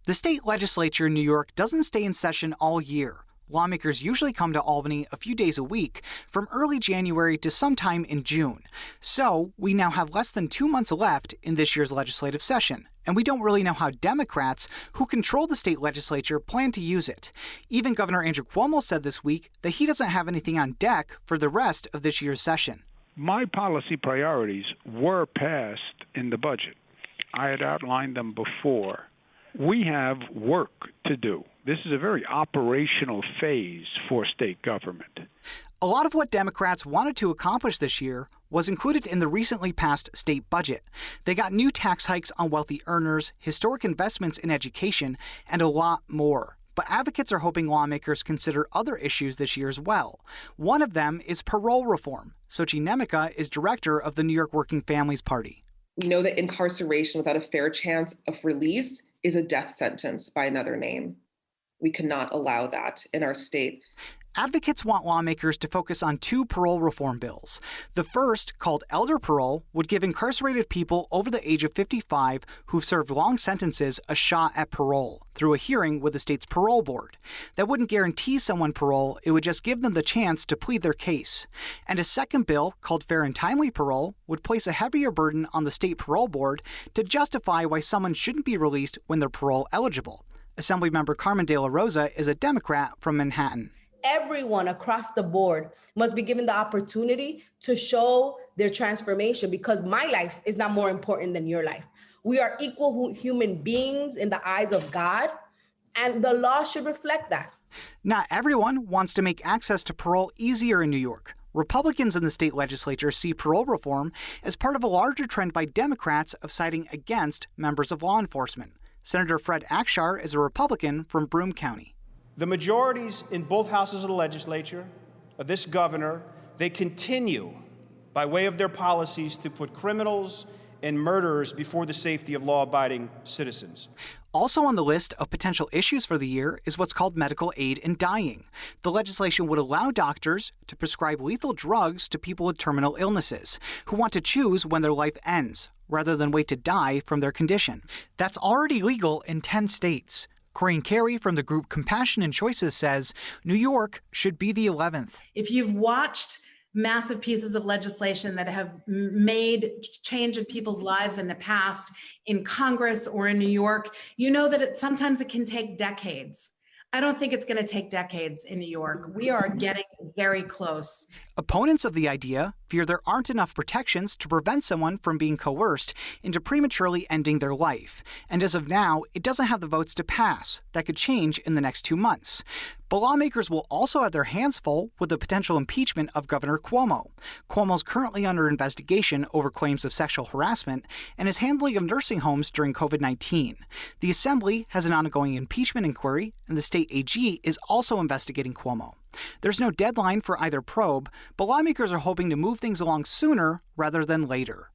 The state legislature in New York doesn't stay in session all year. Lawmakers usually come to Albany a few days a week from early January to sometime in June. So we now have less than 2 months left in this year's legislative session. And we don't really know how Democrats, who control the state legislature, plan to use it. Even Governor Andrew Cuomo said this week that he doesn't have anything on deck for the rest of this year's session. My policy priorities were passed in the budget. I had outlined them before. We have work to do. This is a very operational phase for state government. A lot of what Democrats wanted to accomplish this year was included in the recently passed state budget. They got new tax hikes on wealthy earners, historic investments in education, and a lot more. But advocates are hoping lawmakers consider other issues this year as well. One of them is parole reform. Xochitl Nemeka is director of the New York Working Families Party. We know that incarceration without a fair chance of release is a death sentence by another name. We cannot allow that in our state. Advocates want lawmakers to focus on 2 parole reform bills. The first, called elder parole, would give incarcerated people over the age of 55 who've served long sentences a shot at parole through a hearing with the state's parole board. That wouldn't guarantee someone parole, it would just give them the chance to plead their case. And a second bill, called fair and timely parole, would place a heavier burden on the state parole board to justify why someone shouldn't be released when they're parole eligible. Assemblymember Carmen De La Rosa is a Democrat from Manhattan. Everyone across the board must be given the opportunity to show their transformation, because my life is not more important than your life. We are equal human beings in the eyes of God, and the law should reflect that. Not everyone wants to make access to parole easier in New York. Republicans in the state legislature see parole reform as part of a larger trend by Democrats of siding against members of law enforcement. Senator Fred Akshar is a Republican from Broome County. The majorities in both houses of the legislature, of this governor, they continue, by way of their policies, to put criminals and murderers before the safety of law-abiding citizens. Also on the list of potential issues for the year is what's called medical aid in dying. The legislation would allow doctors to prescribe lethal drugs to people with terminal illnesses who want to choose when their life ends, rather than wait to die from their condition. That's already legal in 10 states. Corinne Carey from the group Compassion and Choices says New York should be the 11th. If you've watched massive pieces of legislation that have made change in people's lives in the past in Congress or in New York, you know that sometimes it can take decades. I don't think it's going to take decades in New York. We are getting very close. Opponents of the idea fear there aren't enough protections to prevent someone from being coerced into prematurely ending their life. And as of now, it doesn't have the votes to pass. That could change in the next 2 months. But lawmakers will also have their hands full with the potential impeachment of Governor Cuomo. Cuomo's currently under investigation over claims of sexual harassment and his handling of nursing homes during COVID-19. The Assembly has an ongoing impeachment inquiry, and the state AG is also investigating Cuomo. There's no deadline for either probe, but lawmakers are hoping to move things along sooner rather than later.